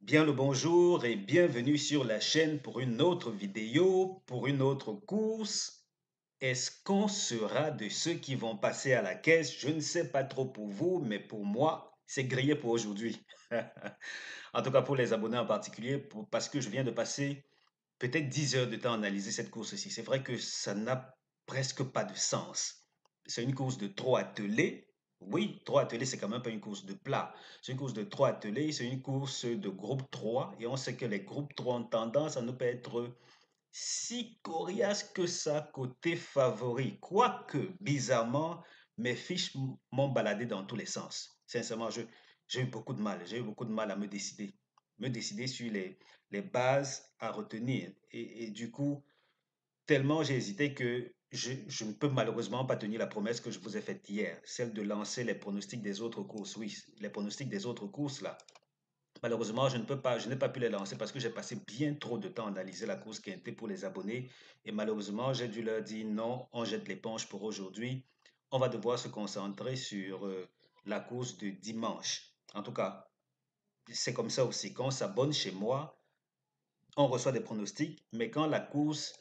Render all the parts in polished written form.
Bien le bonjour et bienvenue sur la chaîne pour une autre vidéo, pour une autre course. Est-ce qu'on sera de ceux qui vont passer à la caisse? Je ne sais pas trop pour vous, mais pour moi, c'est grillé pour aujourd'hui. En tout cas, pour les abonnés en particulier, parce que je viens de passer peut-être 10 heures de temps à analyser cette course-ci. C'est vrai que ça n'a presque pas de sens. C'est une course de 3 attelés. Oui, 3 attelés, c'est quand même pas une course de plat. C'est une course de 3 attelés, c'est une course de groupe 3. Et on sait que les groupes 3 ont tendance à ne pas être si coriaces que ça côté favori. Quoique, bizarrement, mes fiches m'ont baladé dans tous les sens. Sincèrement, j'ai eu beaucoup de mal. J'ai eu beaucoup de mal à me décider. Me décider sur les bases à retenir. Et du coup, tellement j'ai hésité que je ne peux malheureusement pas tenir la promesse que je vous ai faite hier, celle de lancer les pronostics des autres courses. Oui, les pronostics des autres courses, là. Malheureusement, je n'ai pas pu les lancer parce que j'ai passé bien trop de temps à analyser la course qui était pour les abonnés. Et malheureusement, j'ai dû leur dire non, on jette l'éponge pour aujourd'hui. On va devoir se concentrer sur la course de dimanche. En tout cas, c'est comme ça aussi. Quand on s'abonne chez moi, on reçoit des pronostics, mais quand la course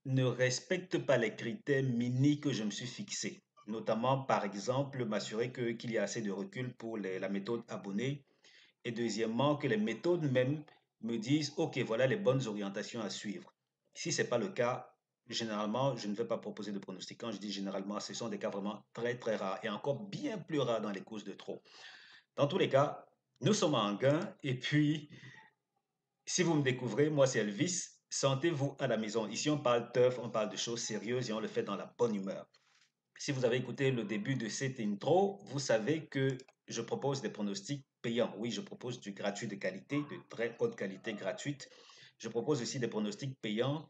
ne respecte pas les critères mini que je me suis fixés, notamment par exemple m'assurer qu'il y a assez de recul pour la méthode abonnée, et deuxièmement que les méthodes même me disent ok, voilà les bonnes orientations à suivre. Si ce n'est pas le cas, généralement je ne vais pas proposer de pronostic. Quand je dis généralement, ce sont des cas vraiment très très rares et encore bien plus rares dans les courses de trop. Dans tous les cas, nous sommes en gain et puis si vous me découvrez, moi c'est Elvis. Sentez-vous à la maison. Ici, on parle teuf, on parle de choses sérieuses et on le fait dans la bonne humeur. Si vous avez écouté le début de cette intro, vous savez que je propose des pronostics payants. Oui, je propose du gratuit de qualité, de très haute qualité gratuite. Je propose aussi des pronostics payants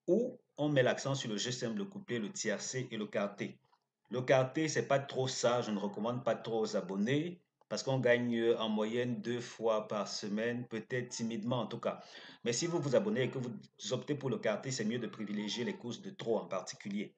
où on met l'accent sur le jeu simple, le couplet, le tiercé et le quarté. Le quarté, c'est pas trop ça. Je ne recommande pas trop aux abonnés parce qu'on gagne en moyenne 2 fois par semaine, peut-être timidement en tout cas. Mais si vous vous abonnez et que vous optez pour le quarté, c'est mieux de privilégier les courses de trop en particulier.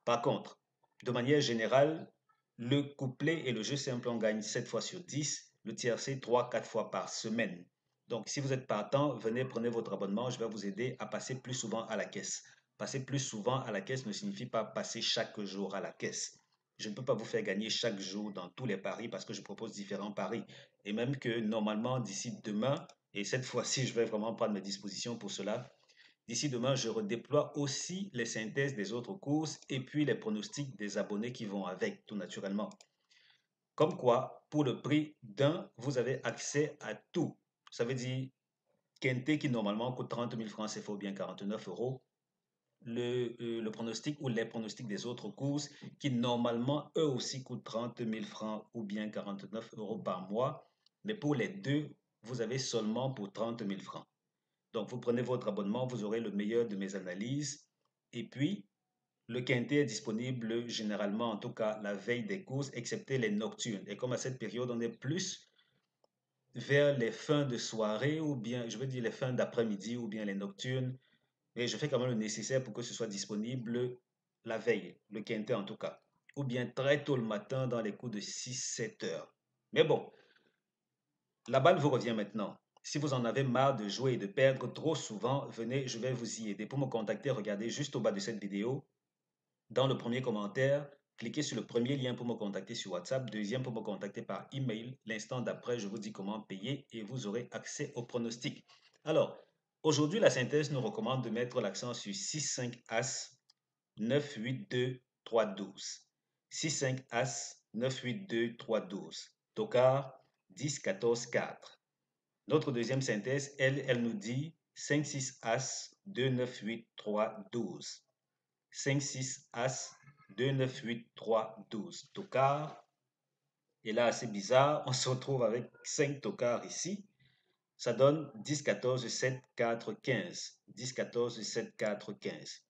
Par contre, de manière générale, le couplet et le jeu simple, on gagne 7 fois sur 10, le tiercé 3-4 fois par semaine. Donc, si vous êtes partant, venez, prenez votre abonnement, je vais vous aider à passer plus souvent à la caisse. Passer plus souvent à la caisse ne signifie pas passer chaque jour à la caisse. Je ne peux pas vous faire gagner chaque jour dans tous les paris parce que je propose différents paris. Et même que normalement, d'ici demain, et cette fois-ci, je vais vraiment prendre mes dispositions pour cela, d'ici demain, je redéploie aussi les synthèses des autres courses et puis les pronostics des abonnés qui vont avec, tout naturellement. Comme quoi, pour le prix d'un, vous avez accès à tout. Ça veut dire Kente qui normalement coûte 30 000 francs CFA ou bien 49 euros, le pronostic ou les pronostics des autres courses qui normalement eux aussi coûtent 30 000 francs ou bien 49 euros par mois. Mais pour les deux, vous avez seulement pour 30 000 francs. Donc, vous prenez votre abonnement, vous aurez le meilleur de mes analyses. Et puis, le quintet est disponible généralement, en tout cas, la veille des courses, excepté les nocturnes. Et comme à cette période, on est plus vers les fins de soirée ou bien, je veux dire les fins d'après-midi ou bien les nocturnes. Et je fais quand même le nécessaire pour que ce soit disponible la veille, le quintet en tout cas. Ou bien très tôt le matin dans les coups de 6-7 heures. Mais bon, la balle vous revient maintenant. Si vous en avez marre de jouer et de perdre trop souvent, venez, je vais vous y aider. Pour me contacter, regardez juste au bas de cette vidéo. Dans le premier commentaire, cliquez sur le premier lien pour me contacter sur WhatsApp, deuxième pour me contacter par email. L'instant d'après, je vous dis comment payer et vous aurez accès au pronostic. Alors, aujourd'hui, la synthèse nous recommande de mettre l'accent sur 6-5 As, 9-8-2, 3-12. 6-5 As, 9-8-2, 3-12. Tocard, 10-14-4. Notre deuxième synthèse, elle nous dit 5-6 As, 2-9-8-3-12. 5-6 As, 2-9-8-3-12. Tocard. Et là, c'est bizarre, on se retrouve avec 5 tocards ici. Ça donne 10-14-7-4-15. 10-14-7-4-15.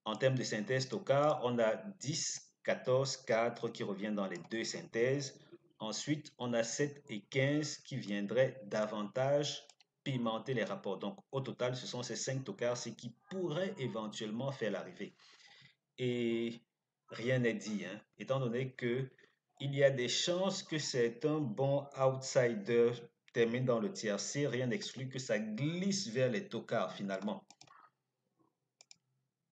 En termes de synthèse tocard, on a 10-14-4 qui revient dans les deux synthèses. Ensuite, on a 7 et 15 qui viendraient davantage pimenter les rapports. Donc, au total, ce sont ces 5 tocards, ce qui pourrait éventuellement faire l'arrivée. Et rien n'est dit, hein, étant donné que il y a des chances que c'est un bon outsider termine dans le tiercé, rien n'exclut que ça glisse vers les tocards finalement.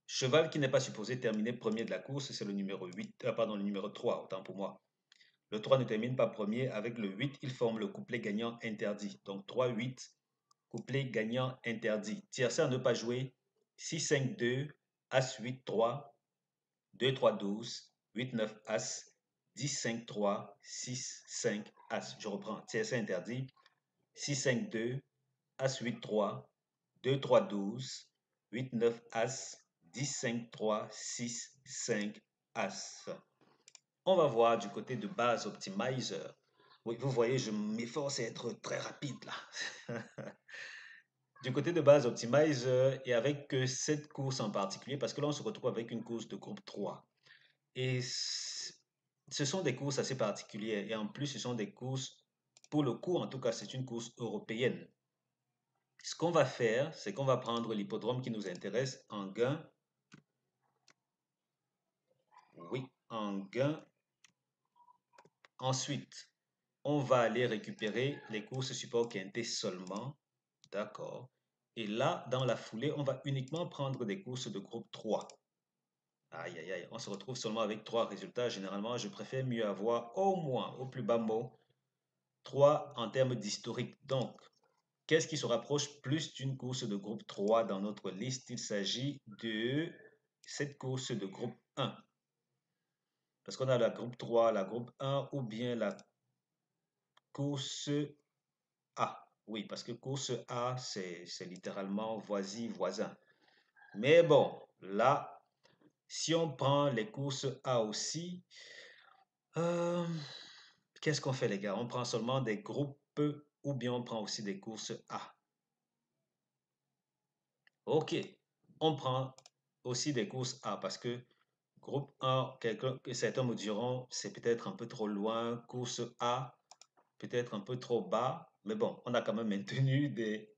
Cheval qui n'est pas supposé terminer premier de la course, c'est le numéro 8, pardon, le numéro 3, autant pour moi. Le 3 ne termine pas premier. Avec le 8, il forme le couplet gagnant interdit. Donc 3-8, couplet gagnant interdit. Tiercé à ne pas jouer, 6-5-2, As-8-3, 2-3-12, 8-9 As, 10-5-3, 6-5 As. Je reprends, tiercé interdit, 6-5-2, As-8-3, 2-3-12, 8-9 As, 10-5-3, 6-5 As. On va voir du côté de Base Optimizer. Oui, vous voyez, je m'efforce à être très rapide là. Du côté de Base Optimizer et avec cette course en particulier, parce que là on se retrouve avec une course de groupe 3. Et ce sont des courses assez particulières. Et en plus, ce sont des courses, pour le coup, en tout cas, c'est une course européenne. Ce qu'on va faire, c'est qu'on va prendre l'hippodrome qui nous intéresse en gain. Oui, en gain. Ensuite, on va aller récupérer les courses support quintet seulement. D'accord. Et là, dans la foulée, on va uniquement prendre des courses de groupe 3. Aïe, aïe, aïe. On se retrouve seulement avec 3 résultats. Généralement, je préfère mieux avoir au moins, au plus bas mot, 3 en termes d'historique. Donc, qu'est-ce qui se rapproche plus d'une course de groupe 3 dans notre liste? Il s'agit de cette course de groupe 1. Parce qu'on a la groupe 3, la groupe 1 ou bien la course A. Oui, parce que course A, c'est littéralement voisin. Mais bon, là, si on prend les courses A aussi, euh, qu'est-ce qu'on fait les gars? On prend seulement des groupes ou bien on prend aussi des courses A? Ok, on prend aussi des courses A parce que groupe 1, certains me diront, c'est peut-être un peu trop loin, course A, peut-être un peu trop bas, mais bon, on a quand même maintenu des...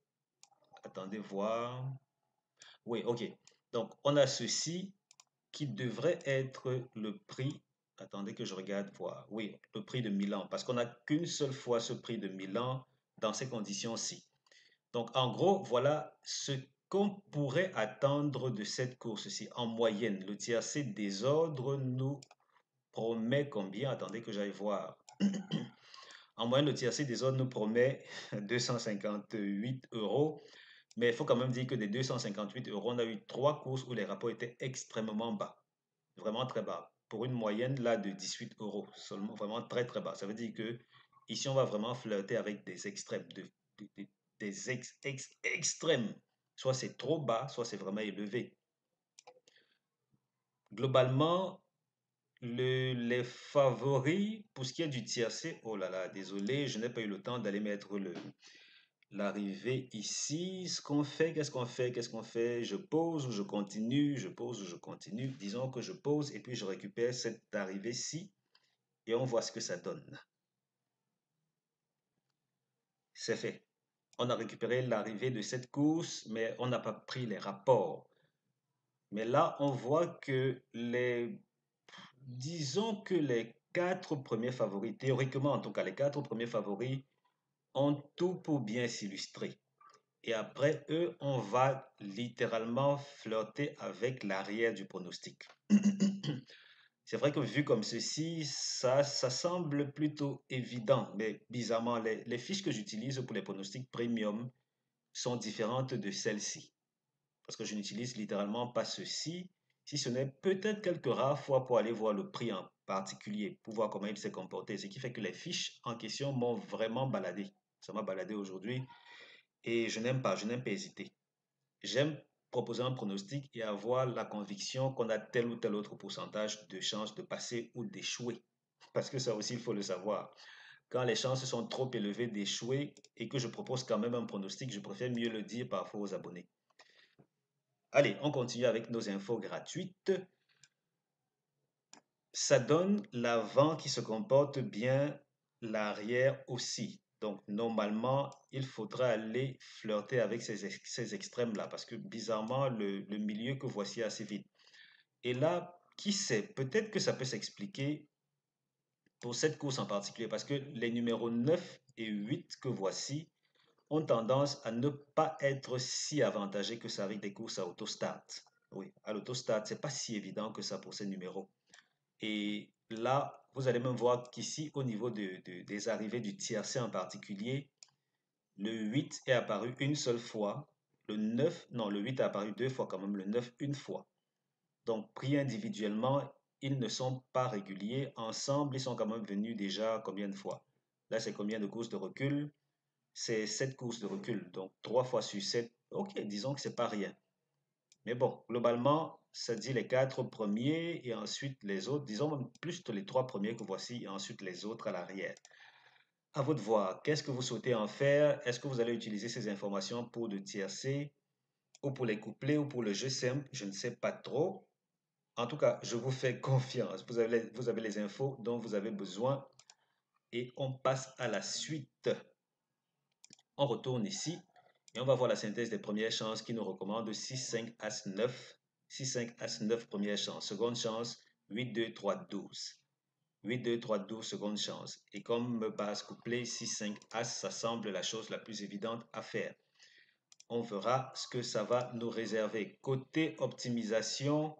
Attendez voir. Oui, ok. Donc, on a ceci qui devrait être le prix. Attendez que je regarde voir. Oui, le prix de Milan, parce qu'on n'a qu'une seule fois ce prix de Milan dans ces conditions-ci. Donc, en gros, voilà ce qu'on pourrait attendre de cette course-ci. En moyenne, le tiercé désordre nous promet combien? Attendez que j'aille voir. En moyenne, le tiercé désordre nous promet 258 euros. Mais il faut quand même dire que des 258 euros, on a eu 3 courses où les rapports étaient extrêmement bas. Vraiment très bas. Pour une moyenne là de 18 euros. Seulement vraiment très très bas. Ça veut dire que ici, on va vraiment flirter avec des extrêmes. Des extrêmes. Soit c'est trop bas, soit c'est vraiment élevé. Globalement, les favoris, pour ce qui est du tiercé, oh là là, désolé, je n'ai pas eu le temps d'aller mettre l'arrivée ici. Ce qu'on fait, qu'est-ce qu'on fait, qu'est-ce qu'on fait? Je pose ou je continue, je pose ou je continue. Disons que je pose et puis je récupère cette arrivée-ci et on voit ce que ça donne. C'est fait. On a récupéré l'arrivée de cette course, mais on n'a pas pris les rapports. Mais là, on voit que disons que les 4 premiers favoris, théoriquement en tout cas, les 4 premiers favoris ont tout pour bien s'illustrer. Et après eux, on va littéralement flirter avec l'arrière du pronostic. C'est vrai que vu comme ceci, ça semble plutôt évident, mais bizarrement, les fiches que j'utilise pour les pronostics premium sont différentes de celles-ci. Parce que je n'utilise littéralement pas ceci, si ce n'est peut-être quelques rares fois pour aller voir le prix en particulier, pour voir comment il s'est comporté. Ce qui fait que les fiches en question m'ont vraiment baladé. Ça m'a baladé aujourd'hui et je n'aime pas hésiter. J'aime proposer un pronostic et avoir la conviction qu'on a tel ou tel autre pourcentage de chances de passer ou d'échouer. Parce que ça aussi, il faut le savoir. Quand les chances sont trop élevées d'échouer et que je propose quand même un pronostic, je préfère mieux le dire parfois aux abonnés. Allez, on continue avec nos infos gratuites. Ça donne l'avant qui se comporte bien, l'arrière aussi. Donc, normalement, il faudra aller flirter avec ces extrêmes-là parce que bizarrement, le milieu que voici est assez vite. Et là, qui sait, peut-être que ça peut s'expliquer pour cette course en particulier parce que les numéros 9 et 8 que voici ont tendance à ne pas être si avantagés que ça avec des courses à autostart. Oui, à l'autostart, c'est pas si évident que ça pour ces numéros. Et là, vous allez même voir qu'ici, au niveau des arrivées du tiercé en particulier, le 8 est apparu une seule fois. Le 9, non, le 8 est apparu deux fois quand même, le 9 une fois. Donc, pris individuellement, ils ne sont pas réguliers. Ensemble, ils sont quand même venus déjà combien de fois? Là, c'est combien de courses de recul? C'est 7 courses de recul. Donc, 3 fois sur 7. Ok, disons que c'est pas rien. Mais bon, globalement, ça dit les 4 premiers et ensuite les autres. Disons même plus que les 3 premiers que voici et ensuite les autres à l'arrière. À vous de voir, qu'est-ce que vous souhaitez en faire? Est-ce que vous allez utiliser ces informations pour le tiercé ou pour les couplets ou pour le jeu simple? Je ne sais pas trop. En tout cas, je vous fais confiance. Vous avez les infos dont vous avez besoin et on passe à la suite. On retourne ici et on va voir la synthèse des premières chances qui nous recommande 6, 5, As, 9. 6, 5, As, 9, première chance. Seconde chance, 8, 2, 3, 12. 8, 2, 3, 12, seconde chance. Et comme base couplée, 6, 5, As, ça semble la chose la plus évidente à faire. On verra ce que ça va nous réserver. Côté optimisation,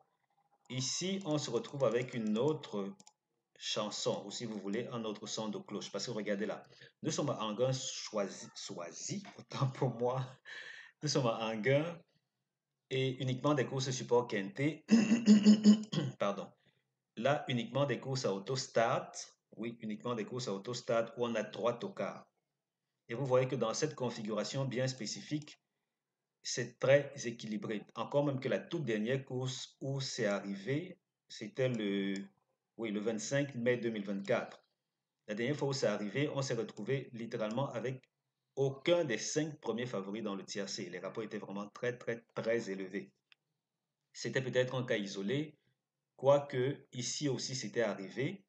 ici, on se retrouve avec une autre chanson, ou si vous voulez, un autre son de cloche. Parce que regardez là, nous sommes en gain choisi, autant pour moi. Nous sommes en gain et uniquement des courses support quinté. Pardon. Là, uniquement des courses à autostart. Oui, uniquement des courses à autostart où on a 3 tocards. Et vous voyez que dans cette configuration bien spécifique, c'est très équilibré. Encore même que la toute dernière course où c'est arrivé, c'était oui, le 25 mai 2024. La dernière fois où c'est arrivé, on s'est retrouvé littéralement avec aucun des 5 premiers favoris dans le tiercé. Les rapports étaient vraiment très, très, très élevés. C'était peut-être un cas isolé, quoique ici aussi c'était arrivé.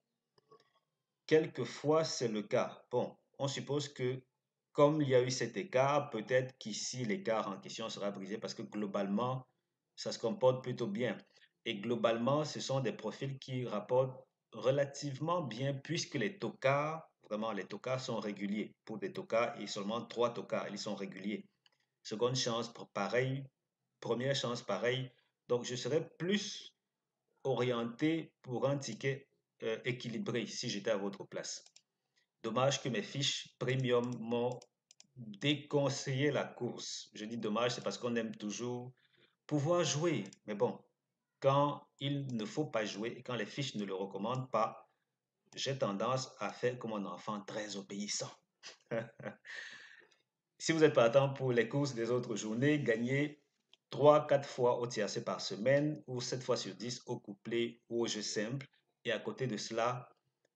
Quelquefois, c'est le cas. Bon, on suppose que comme il y a eu cet écart, peut-être qu'ici l'écart en question sera brisé parce que globalement, ça se comporte plutôt bien. Et globalement, ce sont des profils qui rapportent relativement bien puisque les tocards, vraiment les tocards sont réguliers. Pour des tocards, et seulement 3 tocards, ils sont réguliers. Seconde chance, pareil. Première chance, pareil. Donc, je serais plus orienté pour un ticket équilibré si j'étais à votre place. Dommage que mes fiches premium m'ont déconseillé la course. Je dis dommage, c'est parce qu'on aime toujours pouvoir jouer. Mais bon, quand il ne faut pas jouer et quand les fiches ne le recommandent pas, j'ai tendance à faire comme un enfant très obéissant. Si vous êtes partant pour les courses des autres journées, gagnez 3-4 fois au tiercé par semaine ou 7 fois sur 10 au couplet ou au jeu simple. Et à côté de cela,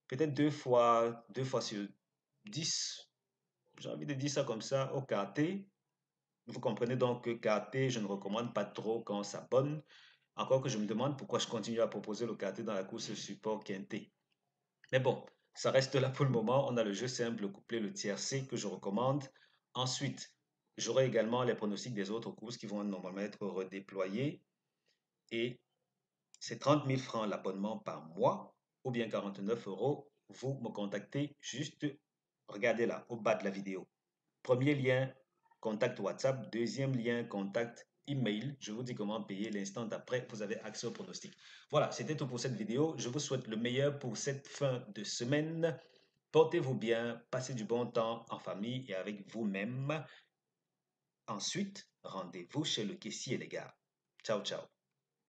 peut-être deux fois sur 10, j'ai envie de dire ça comme ça, au quarté. Vous comprenez donc que quarté, je ne recommande pas trop quand ça bonne. Encore que je me demande pourquoi je continue à proposer le quarté dans la course support quinté. Mais bon, ça reste là pour le moment. On a le jeu simple, le couplet, le tiercé que je recommande. Ensuite, j'aurai également les pronostics des autres courses qui vont normalement être redéployés. Et c'est 30 000 francs l'abonnement par mois ou bien 49 euros. Vous me contactez juste, regardez là, au bas de la vidéo. Premier lien, contact WhatsApp. Deuxième lien, contact email. Je vous dis comment payer l'instant d'après. Vous avez accès au pronostic. Voilà, c'était tout pour cette vidéo. Je vous souhaite le meilleur pour cette fin de semaine. Portez-vous bien, passez du bon temps en famille et avec vous-même. Ensuite, rendez-vous chez le caissier, les gars. Ciao, ciao.